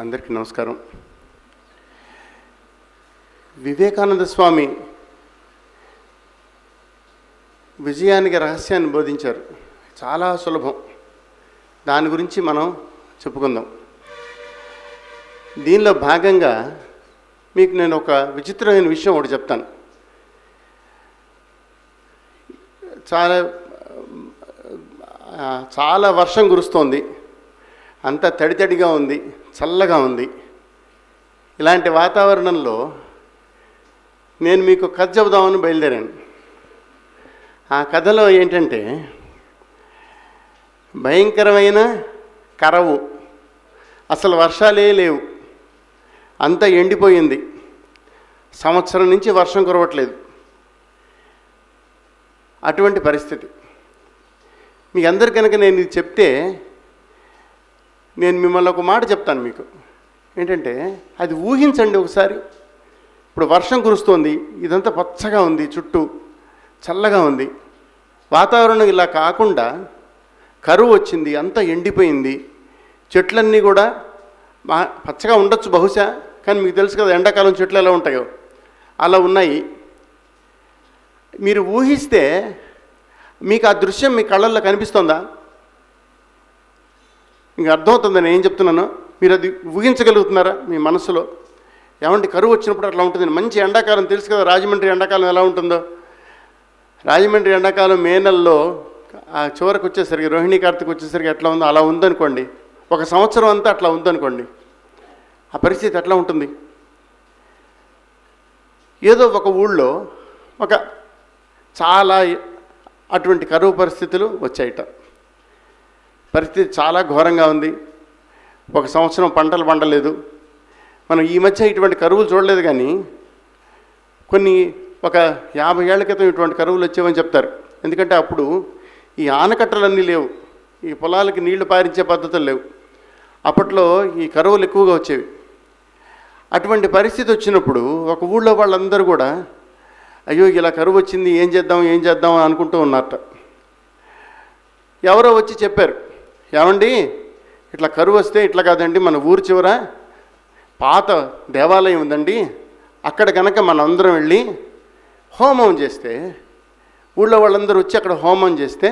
అందరికీ నమస్కారం. వివేకానంద స్వామి విజయానికి రహస్యాన్ని బోధించారు. చాలా సులభం. దాని గురించి మనం చెప్పుకుందాం. దీనిలో భాగంగా మీకు నేను ఒక విచిత్రమైన విషయం ఒకటి చెప్తాను. చాలా వర్షం కురుస్తోంది, అంతా తడితడిగా ఉంది, చల్లగా ఉంది. ఇలాంటి వాతావరణంలో నేను మీకు కథ చెబుదామని బయలుదేరాను. ఆ కథలో ఏంటంటే, భయంకరమైన కరవు, అసలు వర్షాలే లేవు, అంతా ఎండిపోయింది, సంవత్సరం నుంచి వర్షం కురవట్లేదు. అటువంటి పరిస్థితి. మీ అందరు కనుక నేను ఇది చెప్తే, నేను మిమ్మల్ని ఒక మాట చెప్తాను మీకు. ఏంటంటే, అది ఊహించండి ఒకసారి. ఇప్పుడు వర్షం కురుస్తోంది, ఇదంతా పచ్చగా ఉంది, చుట్టూ చల్లగా ఉంది. వాతావరణం ఇలా కాకుండా కరువు వచ్చింది, అంతా ఎండిపోయింది. చెట్లన్నీ కూడా పచ్చగా ఉండొచ్చు బహుశా, కానీ మీకు తెలుసు కదా ఎండాకాలం చెట్లు ఎలా ఉంటాయో అలా ఉన్నాయి. మీరు ఊహిస్తే మీకు ఆ దృశ్యం మీ కళ్ళల్లో కనిపిస్తుందా? ఇంకా అర్థమవుతుంది నేను ఏం చెప్తున్నానో. మీరు అది ఊహించగలుగుతున్నారా మీ మనసులో? ఏమంటే కరువు వచ్చినప్పుడు అట్లా ఉంటుంది. మంచి ఎండాకాలం తెలుసు కదా, రాజమండ్రి ఎండాకాలం ఎలా ఉంటుందో. రాజమండ్రి ఎండాకాలం మే నెలలో ఆ చివరికి వచ్చేసరికి, రోహిణీ కార్తీక్ వచ్చేసరికి ఎట్లా ఉందో అలా ఉందనుకోండి. ఒక సంవత్సరం అంతా అట్లా ఉందనుకోండి. ఆ పరిస్థితి ఎట్లా ఉంటుంది? ఏదో ఒక ఊళ్ళో చాలా అటువంటి కరువు పరిస్థితులు వచ్చాయట. పరిస్థితి చాలా ఘోరంగా ఉంది. ఒక సంవత్సరం పంటలు పండలేదు. మనం ఈ మధ్య ఇటువంటి కరువులు చూడలేదు, కానీ ఒక 50 ఏళ్ల క్రితం ఇటువంటి కరువులు వచ్చేవని చెప్తారు. ఎందుకంటే అప్పుడు ఈ ఆనకట్టలన్నీ లేవు, ఈ పొలాలకి నీళ్లు పారించే పద్ధతులు లేవు. అప్పట్లో ఈ కరువులు ఎక్కువగా వచ్చేవి. అటువంటి పరిస్థితి వచ్చినప్పుడు ఒక ఊళ్ళో వాళ్ళందరూ కూడా, అయ్యో ఇలా కరువు వచ్చింది, ఏం చేద్దాం అని అనుకుంటూ ఉన్నారట. ఎవరో వచ్చి చెప్పారు, ఏమండి ఇట్లా కరువు వస్తే ఇట్లా కాదండి, మన ఊరు చివర పాత దేవాలయం ఉందండి, అక్కడ కనుక మనందరం వెళ్ళి హోమం చేస్తే, ఊళ్ళో వాళ్ళందరూ వచ్చి అక్కడ హోమం చేస్తే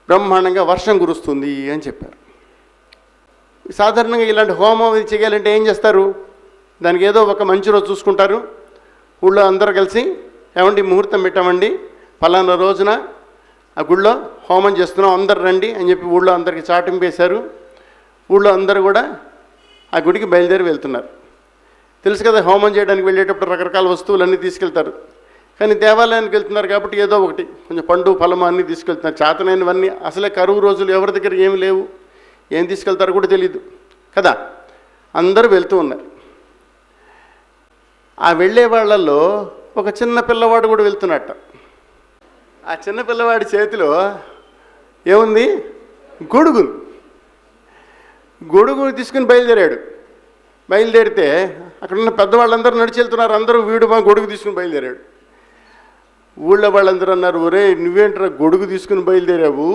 బ్రహ్మాండంగా వర్షం కురుస్తుంది అని చెప్పారు. సాధారణంగా ఇలాంటి హోమం చేయాలంటే ఏం చేస్తారు? దానికి ఏదో ఒక మంచి రోజు చూసుకుంటారు. ఊళ్ళో అందరూ కలిసి, ఏమండి ముహూర్తం పెట్టామండి, ఫలానా రోజున ఆ గుళ్ళో హోమం చేస్తున్నాం, అందరు రండి అని చెప్పి ఊళ్ళో అందరికీ చాటింపేశారు. ఊళ్ళో అందరూ కూడా ఆ గుడికి బయలుదేరి వెళ్తున్నారు. తెలుసు కదా, హోమం చేయడానికి వెళ్ళేటప్పుడు రకరకాల వస్తువులన్నీ తీసుకెళ్తారు. కానీ దేవాలయానికి వెళ్తున్నారు కాబట్టి ఏదో ఒకటి, కొంచెం పండు ఫలము అన్నీ తీసుకెళ్తున్నారు. చేతనైనవన్నీ. అసలే కరువు రోజులు, ఎవరి దగ్గర ఏమి లేవు, ఏం తీసుకెళ్తారో కూడా తెలియదు కదా. అందరూ వెళ్తూ ఉన్నారు. ఆ వెళ్ళే వాళ్ళల్లో ఒక చిన్న పిల్లవాడు కూడా వెళ్తున్నట్ట. ఆ చిన్న పిల్లవాడి చేతిలో ఏముంది? గొడుగు తీసుకుని బయలుదేరాడు. బయలుదేరితే అక్కడున్న పెద్దవాళ్ళందరూ నడిచి వెళ్తున్నారు. అందరూ వీడు మా గొడుగు తీసుకుని బయలుదేరాడు. ఊళ్ళో వాళ్ళందరూ అన్నారు, ఒరే నువ్వేంట్రా గొడుగు తీసుకుని బయలుదేరావు?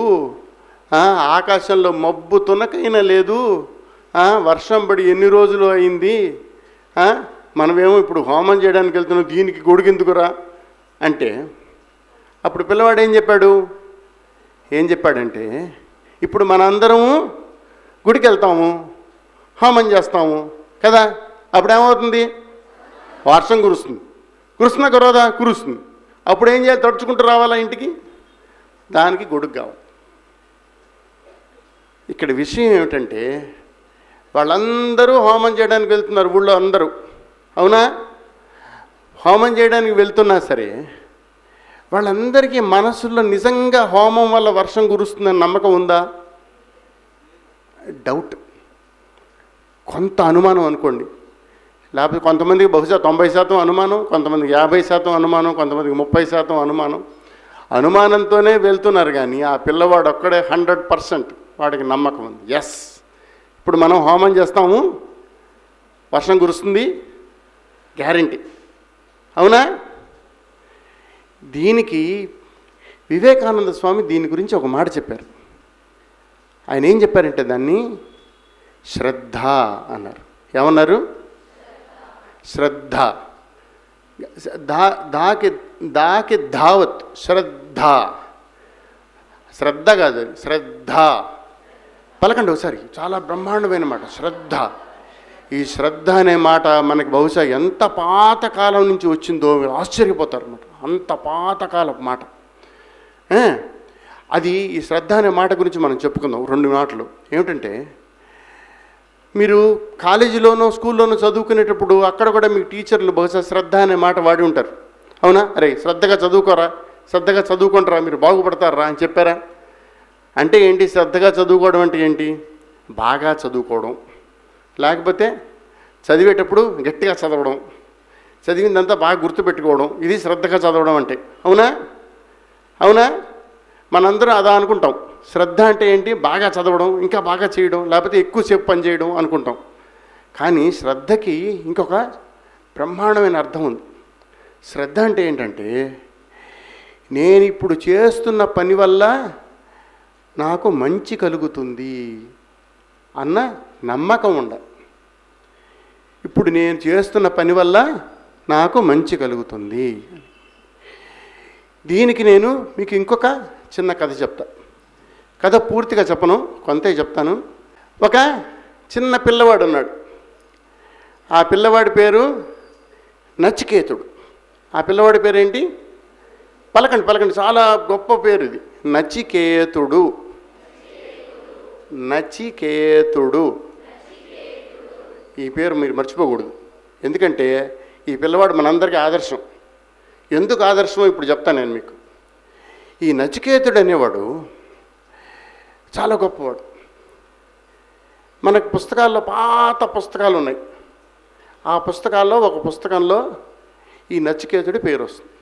ఆకాశంలో మబ్బు తునకైనా లేదు, వర్షం పడి ఎన్ని రోజులు అయింది, మనమేమో ఇప్పుడు హోమం చేయడానికి వెళ్తున్నాం, దీనికి గొడుగు ఎందుకురా అంటే, అప్పుడు పిల్లవాడు ఏం చెప్పాడంటే, ఇప్పుడు మనందరము గుడికి వెళ్తాము, హోమం చేస్తాము కదా, అప్పుడేమవుతుంది? వర్షం కురుస్తున్నా కురవదా? కురుస్తుంది. అప్పుడు ఏం చేయాలి? తడుచుకుంటూ రావాలా ఇంటికి? దానికి గొడుగు కావాలి. ఇక్కడ విషయం ఏమిటంటే, వాళ్ళందరూ హోమం చేయడానికి వెళ్తున్నారు ఊళ్ళో అందరూ, అవునా? హోమం చేయడానికి వెళ్తున్నా సరే వాళ్ళందరికీ మనసులో నిజంగా హోమం వల్ల వర్షం కురుస్తుందని నమ్మకం ఉందా? డౌట్. కొంత అనుమానం అనుకోండి. లేకపోతే కొంతమందికి బహుశా 90% అనుమానం, కొంతమందికి 50% అనుమానం, కొంతమందికి 30% అనుమానం. అనుమానంతోనే వెళ్తున్నారు. కానీ ఆ పిల్లవాడు ఒక్కడే 100% వాడికి నమ్మకం ఉంది. ఎస్, ఇప్పుడు మనం హోమం చేస్తాము, వర్షం కురుస్తుంది, గ్యారంటీ. అవునా? దీనికి వివేకానంద స్వామి దీని గురించి ఒక మాట చెప్పారు. ఆయన ఏం చెప్పారంటే దాన్ని శ్రద్ధ అన్నారు. ఏమన్నారు? శ్రద్ధ. దాకి దాకి ధావత్, శ్రద్ధ. శ్రద్ధ కాదు, శ్రద్ధ. పలకండి ఒకసారి. చాలా బ్రహ్మాండమైన మాట శ్రద్ధ. ఈ శ్రద్ధ అనే మాట మనకి బహుశా ఎంత పాతకాలం నుంచి వచ్చిందో మీరు ఆశ్చర్యపోతారు అన్నమాట. అంత పాతకాలపు మాట. అది ఈ శ్రద్ధ అనే మాట గురించి మనం చెప్పుకుందాం 2 మాటలు. ఏమిటంటే, మీరు కాలేజీలోనో స్కూల్లోనో చదువుకునేటప్పుడు అక్కడ కూడా మీ టీచర్లు బహుశా శ్రద్ధ అనే మాట వాడి ఉంటారు. అవునా? అరే శ్రద్ధగా చదువుకోరా, శ్రద్ధగా చదువుకుంటారా, మీరు బాగుపడతారా అని చెప్పారా? అంటే ఏంటి శ్రద్ధగా చదువుకోవడం అంటే ఏంటి? బాగా చదువుకోవడం, లేకపోతే చదివేటప్పుడు గట్టిగా చదవడం, చదివిందంతా బాగా గుర్తుపెట్టుకోవడం. ఇది శ్రద్ధగా చదవడం అంటే. అవునా? అవునా? మనందరం అదా అనుకుంటాం. శ్రద్ధ అంటే ఏంటి? బాగా చదవడం, ఇంకా బాగా చేయడం, లేకపోతే ఎక్కువసేపు పని చేయడం అనుకుంటాం. కానీ శ్రద్ధకి ఇంకొక బ్రహ్మాండమైన అర్థం ఉంది. శ్రద్ధ అంటే ఏంటంటే, నేను ఇప్పుడు చేస్తున్న పని వల్ల నాకు మంచి కలుగుతుంది అన్న నమ్మకం ఉండాలి. ఇప్పుడు నేను చేస్తున్న పని వల్ల నాకు మంచి కలుగుతుంది. దీనికి నేను మీకు ఇంకొక చిన్న కథ చెప్తా. కథ పూర్తిగా చెప్పను, కొంతే చెప్తాను. ఒక చిన్న పిల్లవాడు ఉన్నాడు. ఆ పిల్లవాడి పేరు నచికేతుడు. ఆ పిల్లవాడి పేరేంటి? పలకండి పలకండి, చాలా గొప్ప పేరు ఇది. నచికేతుడు. నచికేతుడు. ఈ పేరు మీరు మర్చిపోకూడదు. ఎందుకంటే ఈ పిల్లవాడు మనందరికీ ఆదర్శం. ఎందుకు ఆదర్శమో ఇప్పుడు చెప్తాను నేను మీకు. ఈ నచికేతుడు అనేవాడు చాలా గొప్పవాడు. మనకు పుస్తకాల్లో పాత పుస్తకాలు ఉన్నాయి. ఆ పుస్తకాల్లో ఒక పుస్తకంలో ఈ నచికేతుడి పేరు వస్తుంది.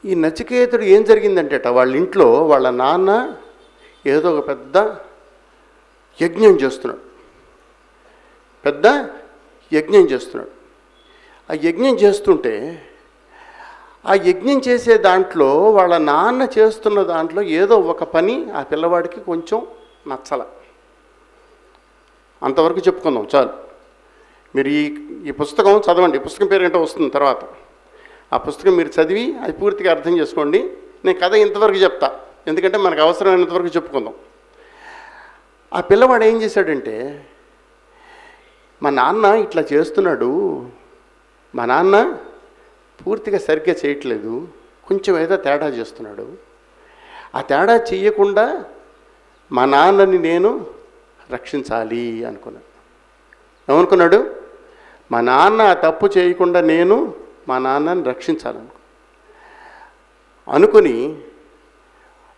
ఈ నచికేతుడు ఏం జరిగిందంటేట, వాళ్ళ ఇంట్లో వాళ్ళ నాన్న ఏదో ఒక పెద్ద యజ్ఞం చేస్తున్నాడు. పెద్ద యజ్ఞం చేస్తున్నాడు. ఆ యజ్ఞం చేస్తుంటే ఆ యజ్ఞం చేసే దాంట్లో వాళ్ళ నాన్న చేస్తున్న దాంట్లో ఏదో ఒక పని ఆ పిల్లవాడికి కొంచెం నచ్చల. అంతవరకు చెప్పుకుందాం చాలు. మీరు ఈ పుస్తకం చదవండి. ఈ పుస్తకం పేరు ఏంటో వస్తుంది తర్వాత. ఆ పుస్తకం మీరు చదివి అది పూర్తిగా అర్థం చేసుకోండి. నేను కథ ఇంతవరకు చెప్తా, ఎందుకంటే మనకు అవసరమైనంతవరకు చెప్పుకుందాం. ఆ పిల్లవాడు ఏం చేశాడంటే, మా నాన్న ఇట్లా చేస్తున్నాడు, మా నాన్న పూర్తిగా సరిగ్గా చేయట్లేదు, కొంచెం ఏదో తేడా చేస్తున్నాడు. ఆ తేడా చేయకుండా మా నాన్నని నేను రక్షించాలి అనుకున్నాడు. ఏమనుకున్నాడు? మా నాన్న ఆ తప్పు చేయకుండా నేను మా నాన్నని రక్షించాలనుకో అనుకుని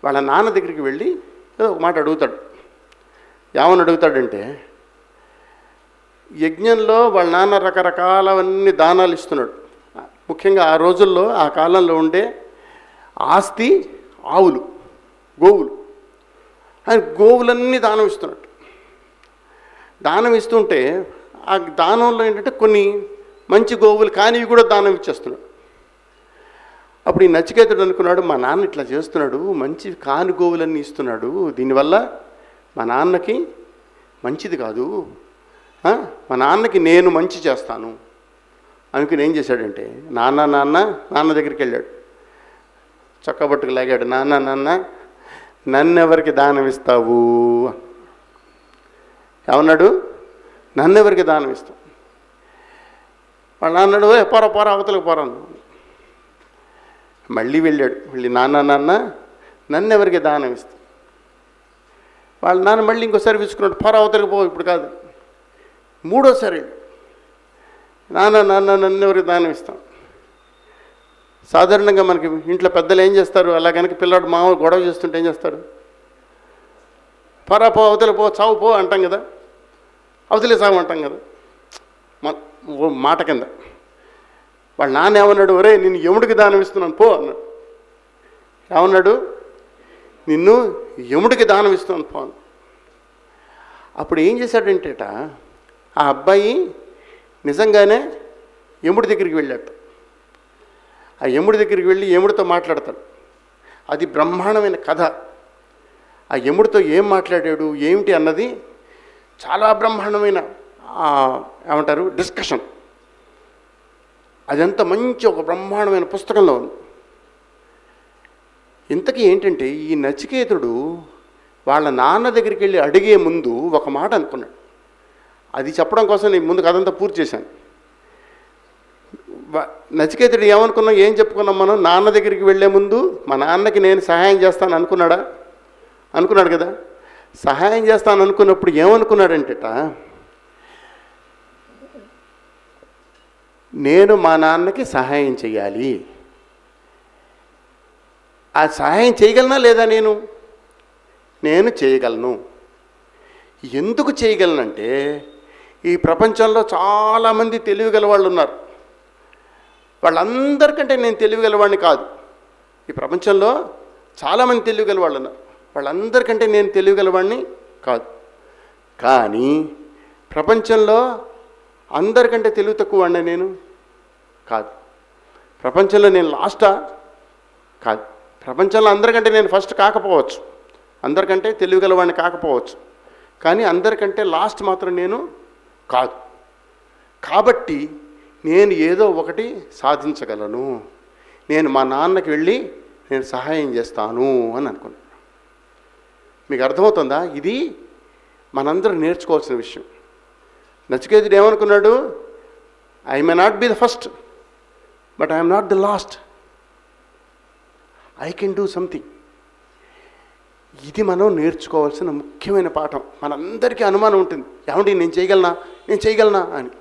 వాళ్ళ నాన్న దగ్గరికి వెళ్ళి ఏదో ఒక మాట అడుగుతాడు. ఏమని అడుగుతాడంటే, యజ్ఞంలో వాళ్ళ నాన్న రకరకాలవన్నీ దానాలు ఇస్తున్నాడు. ముఖ్యంగా ఆ రోజుల్లో, ఆ కాలంలో ఉండే ఆస్తి ఆవులు, గోవులు. ఆయన గోవులన్నీ దానం ఇస్తున్నాడు. దానం ఇస్తుంటే ఆ దానంలో ఏంటంటే కొన్ని మంచి గోవులు కానివి కూడా దానం ఇచ్చేస్తున్నాడు. అప్పుడు ఈ నచికేతుడు అనుకున్నాడు, మా నాన్న ఇట్లా చేస్తున్నాడు, మంచి కాని గోవులన్నీ ఇస్తున్నాడు, దీనివల్ల మా నాన్నకి మంచిది కాదు, మా నాన్నకి నేను మంచి చేస్తాను అనుకుని ఏం చేశాడంటే, నాన్న దగ్గరికి వెళ్ళాడు. చక్కబట్టుకు లాగాడు. నాన్న నన్నెవరికి దానం ఇస్తావు? ఏమన్నాడు? నన్నెవరికి దానం ఇస్తావు? వాళ్ళ నాన్నడు పోరా అవతలకు పోరాను. మళ్ళీ వెళ్ళాడు. మళ్ళీ నాన్న నన్నెవరికి దానం ఇస్తావు? వాళ్ళ నాన్న మళ్ళీ ఇంకోసారి విసుకున్నాడు. పోరా అవతలకు పో, ఇప్పుడు కాదు. మూడోసారి నాన్న నన్నెవరికి దానం ఇస్తాం. సాధారణంగా మనకి ఇంట్లో పెద్దలు ఏం చేస్తారు, అలా కనుక పిల్లాడు మామూలు గొడవ చేస్తుంటే ఏం చేస్తారు? పో అవతల పో, చావు పో అంటాం కదా, అవతలే చావు అంటాం కదా మాట కింద. వాళ్ళ నాన్న ఏమన్నాడు? ఒరే నిన్ను యముడికి దానం ఇస్తున్నాను పో అన్నాడు. ఏమన్నాడు? నిన్ను యముడికి దానం ఇస్తున్నాను పో అన్నాడు. అప్పుడు ఏం చేశాడంటేట, ఆ అబ్బాయి నిజంగానే యముడి దగ్గరికి వెళ్ళాడు. ఆ యముడి దగ్గరికి వెళ్ళి యముడితో మాట్లాడతాడు. అది బ్రహ్మాండమైన కథ. ఆ యముడితో ఏం మాట్లాడాడు ఏమిటి అన్నది చాలా బ్రహ్మాండమైన ఏమంటారు డిస్కషన్. అదంతా మంచి ఒక బ్రహ్మాండమైన పుస్తకంలో ఉంది. ఇంతకీ ఏంటంటే ఈ నచికేతుడు వాళ్ళ నాన్న దగ్గరికి వెళ్ళి అడిగే ముందు ఒక మాట అనుకున్నాడు. అది చెప్పడం కోసం నేను ముందు కథంతా పూర్తి చేశాను. నచికేతుడు ఏమనుకున్నాం, ఏం చెప్పుకున్నాం మనం? నాన్న దగ్గరికి వెళ్ళే ముందు మా నాన్నకి నేను సహాయం చేస్తాను అనుకున్నాడు కదా. సహాయం చేస్తాను అనుకున్నప్పుడు ఏమనుకున్నాడంటేట, నేను మా నాన్నకి సహాయం చేయాలి. ఆ సహాయం చేయగలనా లేదా? నేను చేయగలను. ఎందుకు చేయగలనంటే ఈ ప్రపంచంలో చాలామంది తెలివిగల వాళ్ళు ఉన్నారు. వాళ్ళందరికంటే నేను తెలివిగలవాడిని కాదు. ఈ ప్రపంచంలో చాలామంది తెలివిగల వాళ్ళు ఉన్నారు. వాళ్ళందరికంటే నేను తెలివిగలవాడిని కాదు. కానీ ప్రపంచంలో అందరికంటే తెలివి తక్కువ వాడిని నేను కాదు. ప్రపంచంలో నేను లాస్టా కాదు. ప్రపంచంలో అందరికంటే నేను ఫస్ట్ కాకపోవచ్చు, అందరికంటే తెలివిగలవాడిని కాకపోవచ్చు, కానీ అందరికంటే లాస్ట్ మాత్రం నేను కాదు. కాబట్టి నేను ఏదో ఒకటి సాధించగలను. నేను మా నాన్నకి వెళ్ళి నేను సహాయం చేస్తాను అని అనుకున్నాను. మీకు అర్థమవుతుందా? ఇది మనందరం నేర్చుకోవాల్సిన విషయం. నచికేతుడు ఏమనుకున్నాడు? I may not be the first, but I'm not the last. I can do something. ఇది మనం నేర్చుకోవాల్సిన ముఖ్యమైన పాఠం. మనందరికీ అనుమానం ఉంటుంది, ఏమండి నేను చేయగలనా అని.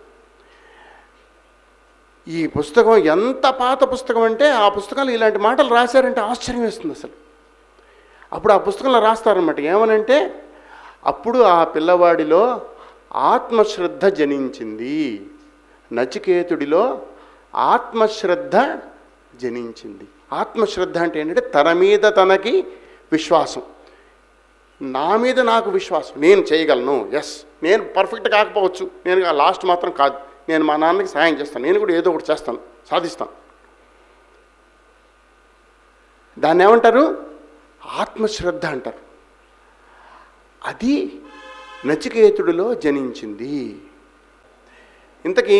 ఈ పుస్తకం ఎంత పాత పుస్తకం అంటే ఆ పుస్తకాలు ఇలాంటి మాటలు రాశారంటే ఆశ్చర్యం వేస్తుంది అసలు. అప్పుడు ఆ పుస్తకంలో రాస్తారన్నమాట ఏమనంటే, అప్పుడు ఆ పిల్లవాడిలో ఆత్మశ్రద్ధ జనించింది. నచికేతుడిలో ఆత్మశ్రద్ధ జనించింది. ఆత్మశ్రద్ధ అంటే ఏంటంటే తన మీద తనకి విశ్వాసం, నా మీద నాకు విశ్వాసం, నేను చేయగలను. ఎస్, నేను పర్ఫెక్ట్ కాకపోవచ్చు, నేను లాస్ట్ మాత్రం కాదు, నేను మా నాన్నకి సహాయం చేస్తాను, నేను కూడా ఏదో ఒకటి చేస్తాను, సాధిస్తాను. దాన్ని ఏమంటారు? ఆత్మశ్రద్ధ అంటారు. అది నచికేతుడిలో జనించింది. ఇంతకీ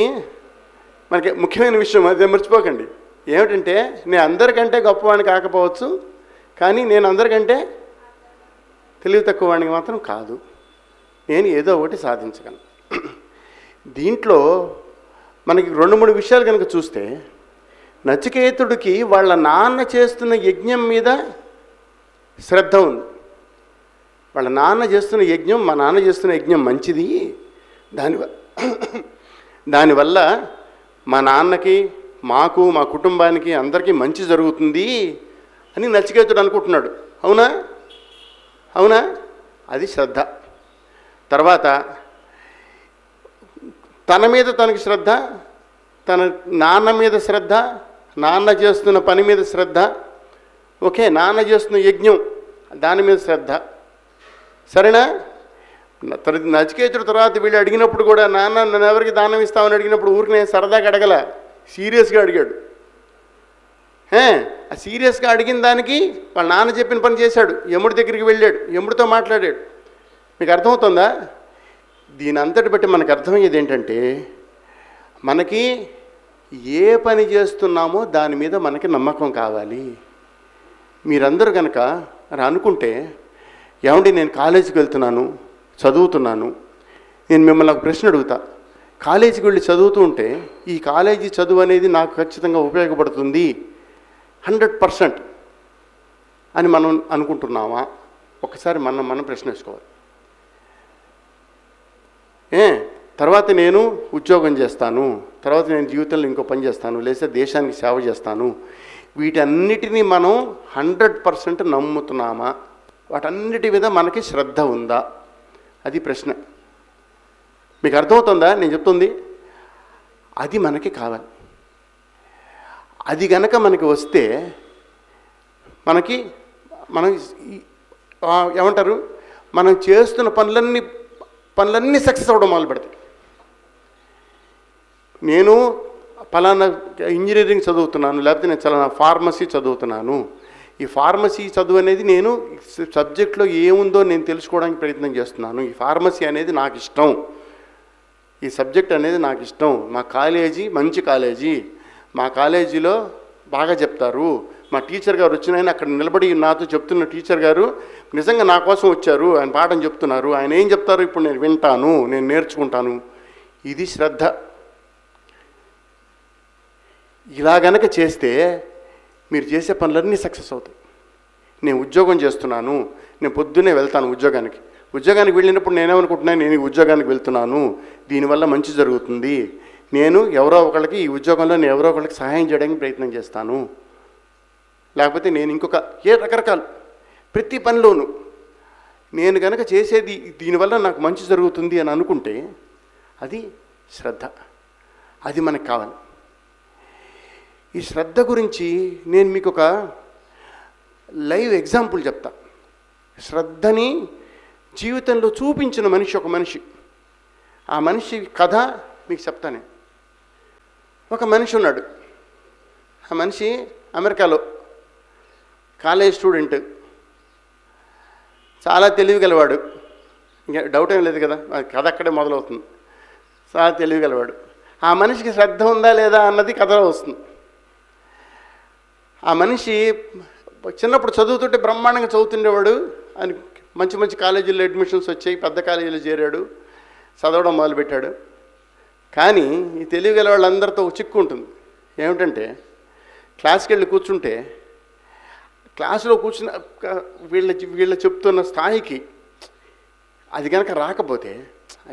మనకి ముఖ్యమైన విషయం అదే మర్చిపోకండి. ఏమిటంటే, నేను అందరికంటే గొప్పవాడిని కాకపోవచ్చు, కానీ నేను అందరికంటే తెలివి తక్కువ వాడికి మాత్రం కాదు, నేను ఏదో ఒకటి సాధించగలను. దీంట్లో మనకి 2-3 విషయాలు కనుక చూస్తే, నచికేతుడికి వాళ్ళ నాన్న చేస్తున్న యజ్ఞం మీద శ్రద్ధ ఉంది. వాళ్ళ నాన్న చేస్తున్న యజ్ఞం, మా నాన్న చేస్తున్న యజ్ఞం మంచిది, దానివల్ల మా నాన్నకి, మాకు, మా కుటుంబానికి, అందరికీ మంచి జరుగుతుంది అని నచికేతుడు అనుకుంటున్నాడు. అవునా? అది శ్రద్ధ. తర్వాత తన మీద తనకి శ్రద్ధ, తన నాన్న మీద శ్రద్ధ, నాన్న చేస్తున్న పని మీద శ్రద్ధ. ఓకే, నాన్న చేస్తున్న యజ్ఞం దాని మీద శ్రద్ధ, సరేనా? నచికేతుడు తర్వాత వీళ్ళు అడిగినప్పుడు కూడా, నాన్న నన్ను ఎవరికి దానం ఇస్తామని అడిగినప్పుడు ఊరికి నేను సరదాగా అడగల, సీరియస్గా అడిగాడు. ఆ సీరియస్గా అడిగిన దానికి వాళ్ళ నాన్న చెప్పిన పని చేశాడు. యముడి దగ్గరికి వెళ్ళాడు, యముడితో మాట్లాడాడు. మీకు అర్థమవుతుందా? దీని అంతటి బట్టి మనకు అర్థమయ్యేది ఏంటంటే, మనకి ఏ పని చేస్తున్నామో దాని మీద మనకి నమ్మకం కావాలి. మీరందరూ కనుక అనుకుంటే, ఏమండి నేను కాలేజీకి వెళ్తున్నాను, చదువుతున్నాను, నేను మిమ్మల్ని ఒక ప్రశ్న అడుగుతా, కాలేజీకి వెళ్ళి చదువుతూ ఉంటే ఈ కాలేజీ చదువు అనేది నాకు ఖచ్చితంగా ఉపయోగపడుతుంది 100% అని మనం అనుకుంటున్నామా? ఒకసారి మనం ప్రశ్న వేసుకోవాలి. తర్వాత నేను ఉద్యోగం చేస్తాను, తర్వాత నేను జీవితంలో ఇంకో పని చేస్తాను, లేదా దేశానికి సేవ చేస్తాను, వీటన్నిటినీ మనం 100% నమ్ముతున్నామా? వాటన్నిటి మీద మనకి శ్రద్ధ ఉందా? అది ప్రశ్న. మీకు అర్థమవుతుందా నేను చెప్తుంది? అది మనకి కావాలి. అది గనక మనకి వస్తే మనం ఏమంటారు, మనం చేస్తున్న పనులన్నీ సక్సెస్ అవ్వడం మొదలు పెడతాయి. నేను పలానా ఇంజనీరింగ్ చదువుతున్నాను, లేకపోతే నేను ఫార్మసీ చదువుతున్నాను, ఈ ఫార్మసీ చదువు అనేది నేను సబ్జెక్ట్లో ఏముందో నేను తెలుసుకోవడానికి ప్రయత్నం చేస్తున్నాను. ఈ ఫార్మసీ అనేది నాకు ఇష్టం, ఈ సబ్జెక్ట్ అనేది నాకు ఇష్టం. మా కాలేజీ మంచి కాలేజీ, మా కాలేజీలో బాగా చెప్తారు. మా టీచర్ గారు వచ్చిన ఆయన అక్కడ నిలబడి నాతో చెప్తున్న టీచర్ గారు నిజంగా నా కోసం వచ్చారు, ఆయన పాఠం చెప్తున్నారు, ఆయన ఏం చెప్తారు ఇప్పుడు నేను వింటాను, నేను నేర్చుకుంటాను. ఇది శ్రద్ధ. ఇలా గనక చేస్తే మీరు చేసే పనులన్నీ సక్సెస్ అవుతాయి. నేను ఉద్యోగం చేస్తున్నాను, నేను పొద్దున్నే వెళ్తాను ఉద్యోగానికి వెళ్ళినప్పుడు నేనేమనుకుంటున్నాను, నేను ఈ ఉద్యోగానికి వెళ్తున్నాను, దీనివల్ల మంచి జరుగుతుంది, నేను ఎవరో ఒకళ్ళకి ఈ ఉద్యోగంలో నేను ఎవరో ఒకళ్ళకి సహాయం చేయడానికి ప్రయత్నం చేస్తాను, లేకపోతే నేను ఇంకొక రకరకాలు ప్రతి పనిలోనూ నేను కనుక చేసేది దీనివల్ల నాకు మంచి జరుగుతుంది అని అనుకుంటే అది శ్రద్ధ. అది మనకు కావాలి. ఈ శ్రద్ధ గురించి నేను మీకు ఒక లైవ్ ఎగ్జాంపుల్ చెప్తా. శ్రద్ధని జీవితంలో చూపించిన మనిషి ఒక మనిషి. ఆ మనిషి కథ మీకు చెప్తానే. ఒక మనిషి ఉన్నాడు. ఆ మనిషి అమెరికాలో కాలేజ్ స్టూడెంట్, చాలా తెలివిగలవాడు. ఇంకా డౌట్ ఏం లేదు కదా, కథ అక్కడే మొదలవుతుంది. చాలా తెలివిగలవాడు. ఆ మనిషికి శ్రద్ధ ఉందా లేదా అన్నది కథలో వస్తుంది. ఆ మనిషి చిన్నప్పుడు చదువుతుంటే బ్రహ్మాండంగా చదువుతుండేవాడు. అని మంచి మంచి కాలేజీల్లో అడ్మిషన్స్ వచ్చాయి, పెద్ద కాలేజీలో చేరాడు, చదవడం మొదలుపెట్టాడు. కానీ ఈ తెలివిగల వాళ్ళందరితో చిక్కు ఉంటుంది. ఏమిటంటే క్లాస్కి వెళ్ళి కూర్చుంటే క్లాసులో కూర్చున్న వీళ్ళ చెప్తున్న స్థాయికి అది కనుక రాకపోతే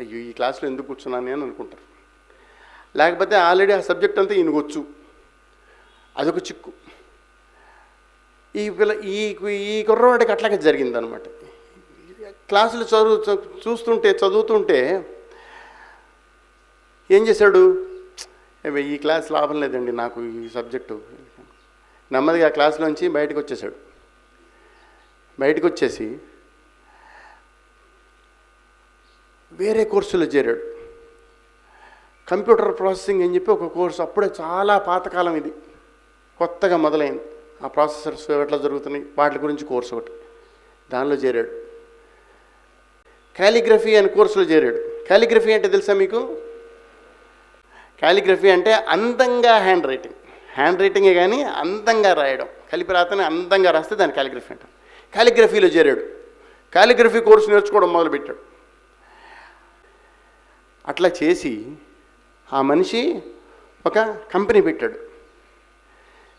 అయ్యో ఈ క్లాస్లో ఎందుకు కూర్చున్నాను అని అనుకుంటారు. లేకపోతే ఆల్రెడీ ఆ సబ్జెక్ట్ అంతా ఈయనకొచ్చు, అదొక చిక్కు. ఈ కుర్రవాడికి అట్లాగే జరిగిందనమాట. క్లాసులు చదువుతుంటే ఏం చేశాడు, ఈ క్లాస్ లాభం లేదండి నాకు ఈ సబ్జెక్టు. నెమ్మదిగా ఆ క్లాసులోంచి బయటకు వచ్చేసాడు. బయటకు వచ్చేసి వేరే కోర్సులో చేరాడు. కంప్యూటర్ ప్రాసెసింగ్ అని చెప్పి ఒక కోర్సు, అప్పుడే చాలా పాతకాలం, ఇది కొత్తగా మొదలైంది. ఆ ప్రాసెసర్స్ ఎట్లా జరుగుతున్నాయి వాటి గురించి కోర్సు ఒకటి, దానిలో చేరాడు. కాలిగ్రఫీ అనే కోర్సులో చేరాడు. కాలిగ్రఫీ అంటే తెలుసా మీకు? కాలిగ్రఫీ అంటే అందంగా హ్యాండ్ రైటింగే కానీ అందంగా రాయడం, కలిపి రాతని అందంగా రాస్తే దాన్ని కాలిగ్రఫీ అంటారు. కాలిగ్రఫీలో చేరాడు. కాలిగ్రఫీ కోర్సు నేర్చుకోవడం మొదలుపెట్టాడు. అట్లా చేసి ఆ మనిషి ఒక కంపెనీ పెట్టాడు.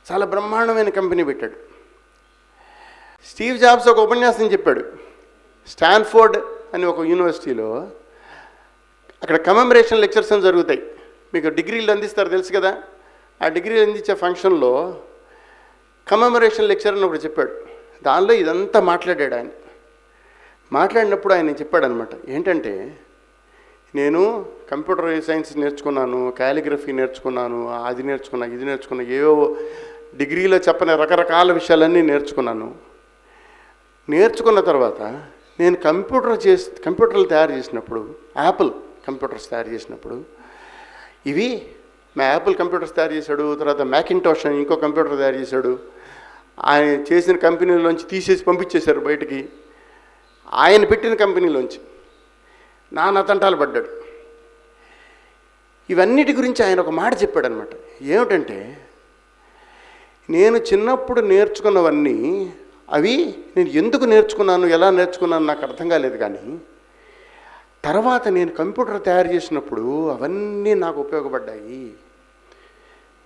చాలా బ్రహ్మాండమైన కంపెనీ పెట్టాడు. స్టీవ్ జాబ్స్ ఒక ఉపన్యాసం చెప్పాడు. స్టాన్ఫోర్డ్ అని ఒక యూనివర్సిటీలో అక్కడ కమెమరేషన్ లెక్చర్స్ అని జరుగుతాయి. మీకు డిగ్రీలు అందిస్తారు తెలుసు కదా. ఆ డిగ్రీలు అందించే ఫంక్షన్లో కమెమరేషన్ లెక్చర్ అని ఒకటి చెప్పాడు. దానిలో ఇదంతా మాట్లాడాడు ఆయన. మాట్లాడినప్పుడు ఆయన చెప్పాడనమాట, ఏంటంటే నేను కంప్యూటర్ సైన్స్ నేర్చుకున్నాను, కాలిగ్రఫీ నేర్చుకున్నాను, అది నేర్చుకున్నా, ఇది నేర్చుకున్నా, ఏవో డిగ్రీలో చెప్పని రకరకాల విషయాలన్నీ నేర్చుకున్న తర్వాత నేను కంప్యూటర్లు తయారు చేసినప్పుడు, యాపిల్ కంప్యూటర్స్ తయారు చేసినప్పుడు, ఇవి మా యాపిల్ కంప్యూటర్స్ తయారు చేశాడు, తర్వాత మ్యాకింటాష్ అని ఇంకో కంప్యూటర్ తయారు చేశాడు. ఆయన చేసిన కంపెనీలోంచి తీసేసి పంపించేశారు బయటికి. ఆయన పెట్టిన కంపెనీలోంచి నానా తంటాలు పడ్డాడు. ఇవన్నిటి గురించి ఆయన ఒక మాట చెప్పాడనమాట. ఏమిటంటే నేను చిన్నప్పుడు నేర్చుకున్నవన్నీ అవి నేను ఎందుకు నేర్చుకున్నాను, ఎలా నేర్చుకున్నాను నాకు అర్థం కాలేదు. కానీ తర్వాత నేను కంప్యూటర్ తయారు చేసినప్పుడు అవన్నీ నాకు ఉపయోగపడ్డాయి.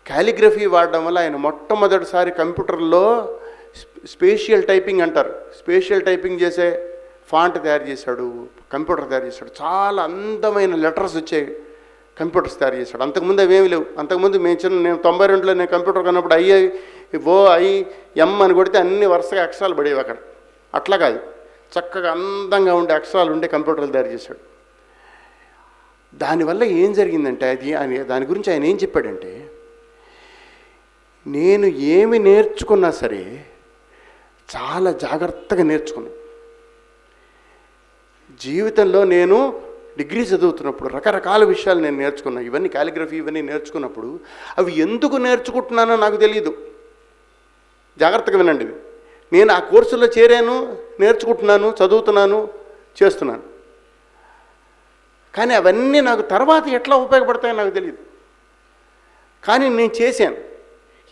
కాలిగ్రఫీ వాడడం వల్ల ఆయన మొట్టమొదటిసారి కంప్యూటర్లో స్పేషియల్ టైపింగ్ అంటారు, స్పేషియల్ టైపింగ్ చేసే ఫాంట్ తయారు చేశాడు, కంప్యూటర్ తయారు చేశాడు. చాలా అందమైన లెటర్స్ వచ్చే కంప్యూటర్స్ తయారు చేశాడు. అంతకుముందు అవేమి లేవు. అంతకుముందు నేను 92లో నేను కంప్యూటర్ కొన్నప్పుడు ఎం అని కొడితే అన్ని వరుసగా అక్షరాలు పడేవి అక్కడ. అట్లా కాదు, చక్కగా అందంగా ఉండే అక్షరాలు ఉండే కంప్యూటర్లు తయారు చేశాడు. దానివల్ల ఏం జరిగిందంటే దాని గురించి ఆయన ఏం చెప్పాడంటే, నేను ఏమి నేర్చుకున్నా సరే చాలా జాగ్రత్తగా నేర్చుకున్నాను. జీవితంలో నేను డిగ్రీ చదువుతున్నప్పుడు రకరకాల విషయాలు నేను నేర్చుకున్నాను. ఇవన్నీ కాలిగ్రఫీ ఇవన్నీ నేర్చుకున్నప్పుడు అవి ఎందుకు నేర్చుకుంటున్నానో నాకు తెలియదు. జాగ్రత్తగా వినండి. నేను ఆ కోర్సులో చేరాను, నేర్చుకుంటున్నాను, చదువుతున్నాను, చేస్తున్నాను. కానీ అవన్నీ నాకు తర్వాత ఎట్లా ఉపయోగపడతాయో నాకు తెలియదు. కానీ నేను చేశాను.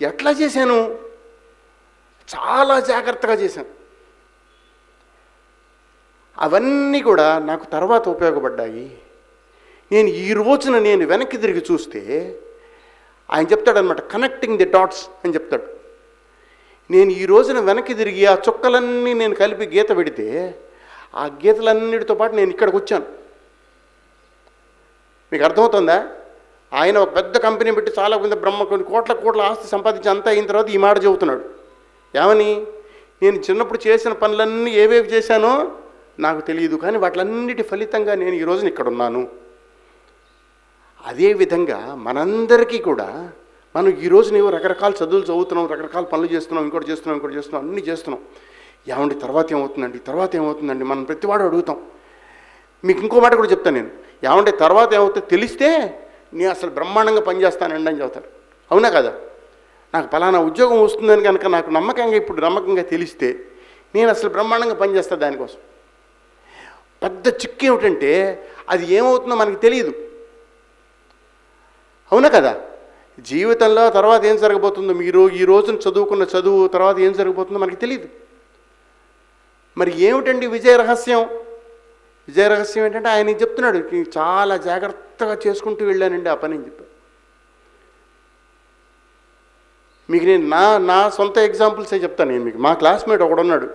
ఎట్లా చేశాను? చాలా జాగ్రత్తగా చేశాను. అవన్నీ కూడా నాకు తర్వాత ఉపయోగపడ్డాయి. నేను ఈ రోజున నేను వెనక్కి తిరిగి చూస్తే ఆయన చెప్తాడనమాట, కనెక్టింగ్ ది డాట్స్ అని చెప్తాడు. నేను ఈ రోజున వెనక్కి తిరిగి ఆ చుక్కలన్నీ నేను కలిపి గీత పెడితే ఆ గీతలన్నిటితో పాటు నేను ఇక్కడికి వచ్చాను. మీకు అర్థమవుతుందా? ఆయన ఒక పెద్ద కంపెనీ పెట్టి చాలా మంది కొన్ని కోట్ల ఆస్తి సంపాదించి అంతా అయిన తర్వాత ఈ మాట చెబుతున్నాడు. ఏమని? నేను చిన్నప్పుడు చేసిన పనులన్నీ ఏవేవి చేశానో నాకు తెలియదు, కానీ వాటిలన్నిటి ఫలితంగా నేను ఈ రోజున ఇక్కడ ఉన్నాను. అదేవిధంగా మనందరికీ కూడా మనం ఈ రోజున ఏవో రకరకాల చదువులు చదువుతున్నాం, రకరకాల పనులు చేస్తున్నాం, ఇంకోటి చేస్తున్నాం, అన్నీ చేస్తున్నాం. ఏమండి తర్వాత ఏమవుతుందండి మనం ప్రతివాడు అడుగుతాం. మీకు ఇంకో మాట కూడా చెప్తాను నేను. ఏమంటే తర్వాత ఏమవుతుందో తెలిస్తే నేను అసలు బ్రహ్మాండంగా పనిచేస్తానండి అని చెబుతారు. అవునా కదా? నాకు పలానా ఉద్యోగం వస్తుందని కనుక నాకు నమ్మకంగా తెలిస్తే నేను అసలు బ్రహ్మాండంగా పనిచేస్తాను దానికోసం. పెద్ద చిక్కు ఏమిటంటే అది ఏమవుతుందో మనకి తెలియదు. అవునా కదా? జీవితంలో తర్వాత ఏం జరగబోతుందో, మీరు ఈ రోజున చదువుకున్న చదువు తర్వాత ఏం జరగబోతుందో మనకి తెలియదు. మరి ఏమిటండి విజయ రహస్యం? విజయ రహస్యం ఏంటంటే ఆయన చెప్తున్నాడు, చాలా జాగ్రత్తగా చేసుకుంటూ వెళ్ళానండి ఆ పని అని చెప్పాడు. మీకు నేను నా సొంత ఎగ్జాంపుల్సే చెప్తాను. నేను మీకు మా క్లాస్మేట్ ఒకడున్నాడు,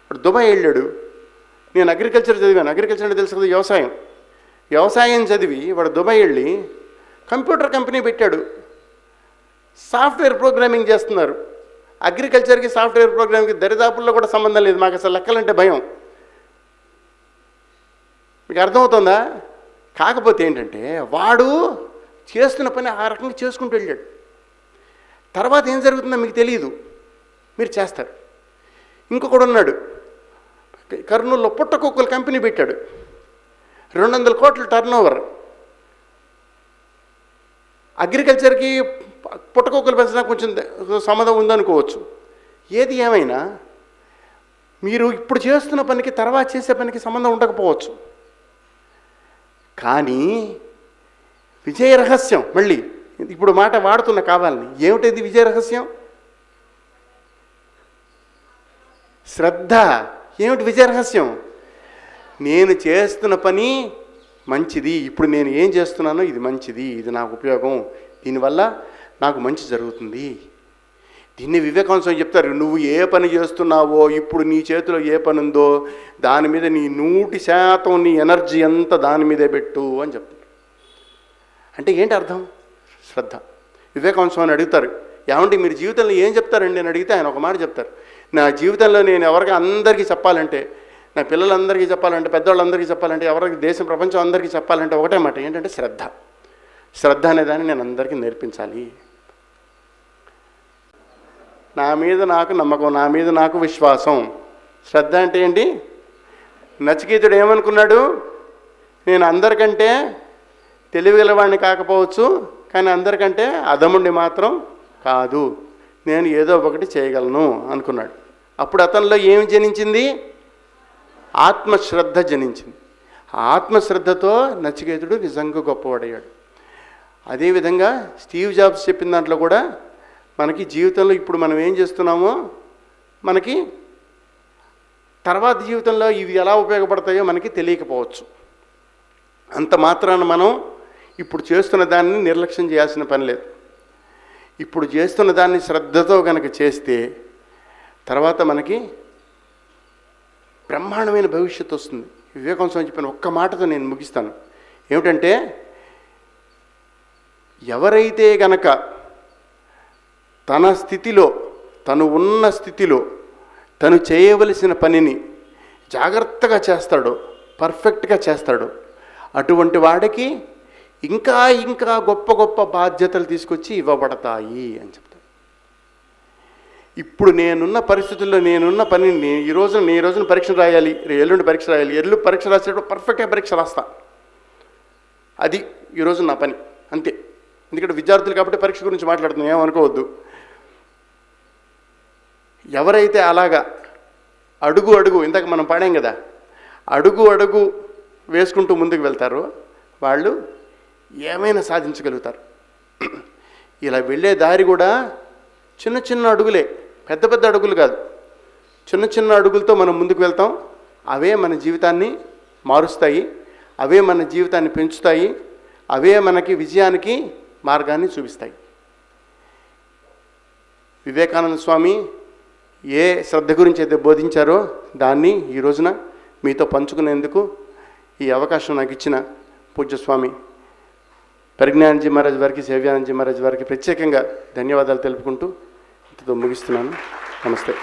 వాడు దుబాయ్ వెళ్ళాడు. నేను అగ్రికల్చర్ చదివాను. అగ్రికల్చర్ అంటే తెలుసు కదా, వ్యవసాయం చదివి వాడు దుబాయ్ వెళ్ళి కంప్యూటర్ కంపెనీ పెట్టాడు. సాఫ్ట్వేర్ ప్రోగ్రామింగ్ చేస్తున్నారు. అగ్రికల్చర్కి సాఫ్ట్వేర్ ప్రోగ్రామింగ్కి దరిదాపుల్లో కూడా సంబంధం లేదు. మాకు అసలు లెక్కలంటే భయం. మీకు అర్థమవుతుందా? కాకపోతే ఏంటంటే వాడు చేస్తున్న పని ఆ రకంగా చేసుకుంటూ వెళ్ళాడు. తర్వాత ఏం జరుగుతుందో మీకు తెలియదు, మీరు చేస్తారు. ఇంకొకడు ఉన్నాడు, కర్నూలులో పుట్టకొక్కల కంపెనీ పెట్టాడు. 200 కోట్ల టర్నోవర్. అగ్రికల్చర్కి పుట్టకొక్కలు పెంచడానికి కొంచెం సంబంధం ఉందనుకోవచ్చు. ఏది ఏమైనా మీరు ఇప్పుడు చేస్తున్న పనికి తర్వాత చేసే పనికి సంబంధం ఉండకపోవచ్చు. కానీ విజయ రహస్యం, మళ్ళీ ఇప్పుడు మాట వాడుతున్న కావాలని, ఏమిటది విజయ రహస్యం? శ్రద్ధ. ఏమిటి విజయ రహస్యం? నేను చేస్తున్న పని మంచిది, ఇప్పుడు నేను ఏం చేస్తున్నానో ఇది మంచిది, ఇది నాకు ఉపయోగం, దీనివల్ల నాకు మంచి జరుగుతుంది. దీన్ని వివేకానంద చెప్తారు, నువ్వు ఏ పని చేస్తున్నావో, ఇప్పుడు నీ చేతిలో ఏ పని ఉందో దాని మీద నీ 100% నీ ఎనర్జీ అంతా దాని మీదే పెట్టు అని చెప్తారు. అంటే ఏంటి అర్థం? శ్రద్ధ. వివేకానంద స్వామిని అడుగుతారు, ఏమంటే మీరు జీవితంలో ఏం చెప్తారండి అని అడిగితే ఆయన ఒక మాట చెప్తారు, నా జీవితంలో నేను ఎవరికి అందరికీ చెప్పాలంటే, నా పిల్లలందరికీ చెప్పాలంటే, పెద్దవాళ్ళందరికీ చెప్పాలంటే, ఎవరికి దేశం ప్రపంచం అందరికీ చెప్పాలంటే ఒకటే మాట, ఏంటంటే శ్రద్ధ. శ్రద్ధ అనేదాన్ని నేను అందరికీ నేర్పించాలి. నా మీద నాకు నమ్మకం, నా మీద నాకు విశ్వాసం. శ్రద్ధ అంటే ఏంటి? నచికేతుడు ఏమనుకున్నాడు? నేను అందరికంటే తెలివిగలవాడిని కాకపోవచ్చు, కానీ అందరికంటే అధముండి మాత్రం కాదు, నేను ఏదో ఒకటి చేయగలను అనుకున్నాడు. అప్పుడు అతనిలో ఏమి జనించింది? ఆత్మశ్రద్ధ జనించింది. ఆత్మశ్రద్ధతో నచికేతుడు నిజంగా గొప్పవాడయ్యాడు. అదేవిధంగా స్టీవ్ జాబ్స్ చెప్పిన దాంట్లో కూడా మనకి జీవితంలో ఇప్పుడు మనం ఏం చేస్తున్నామో మనకి తర్వాత జీవితంలో ఇవి ఎలా ఉపయోగపడతాయో మనకి తెలియకపోవచ్చు. అంత మాత్రాన మనం ఇప్పుడు చేస్తున్న దాన్ని నిర్లక్ష్యం చేయాల్సిన పని లేదు. ఇప్పుడు చేస్తున్న దాన్ని శ్రద్ధతో కనుక చేస్తే తర్వాత మనకి బ్రహ్మాండమైన భవిష్యత్తు వస్తుంది. వివేకానంద స్వామి చెప్పిన ఒక్క మాటతో నేను ముగిస్తాను. ఏమిటంటే, ఎవరైతే గనక తన స్థితిలో, తను ఉన్న స్థితిలో తను చేయవలసిన పనిని జాగ్రత్తగా చేస్తాడో, పర్ఫెక్ట్గా చేస్తాడో, అటువంటి వాడికి ఇంకా ఇంకా గొప్ప గొప్ప బాధ్యతలు తీసుకొచ్చి ఇవ్వబడతాయి అని చెప్తాడు. ఇప్పుడు నేనున్న పరిస్థితుల్లో నేనున్న పనిని ఈ రోజున పరీక్ష రాయాలి, ఎల్లుండి పరీక్ష రాయాలి, పరీక్ష రాసేటప్పుడు పర్ఫెక్ట్గా పరీక్ష రాస్తా. అది ఈరోజు నా పని, అంతే. ఎందుకంటే విద్యార్థులు కాబట్టి పరీక్ష గురించి మాట్లాడుతున్నాం, ఏమనుకోవద్దు. ఎవరైతే అలాగా అడుగు అడుగు ఇందాక మనం పాడాం కదా, అడుగు అడుగు వేసుకుంటూ ముందుకు వెళ్తారో వాళ్ళు ఏమైనా సాధించగలుగుతారు. ఇలా వెళ్ళే దారి కూడా చిన్న చిన్న అడుగులే, పెద్ద పెద్ద అడుగులు కాదు, చిన్న చిన్న అడుగులతో మనం ముందుకు వెళ్తాం. అవే మన జీవితాన్ని మారుస్తాయి, అవే మన జీవితాన్ని పెంచుతాయి, అవే మనకి విజయానికి మార్గాన్ని చూపిస్తాయి. వివేకానంద స్వామి ఏ శ్రద్ధ గురించి అయితే బోధించారో దాన్ని ఈ రోజున మీతో పంచుకునేందుకు ఈ అవకాశం నాకు ఇచ్చిన పూజ్యస్వామి పరిజ్ఞానంజీ మహారాజ్ వారికి, సేవ్యానందజీ మహారాజ్ వారికి ప్రత్యేకంగా ధన్యవాదాలు తెలుపుకుంటూ ఇంతతో ముగిస్తున్నాను. నమస్తే.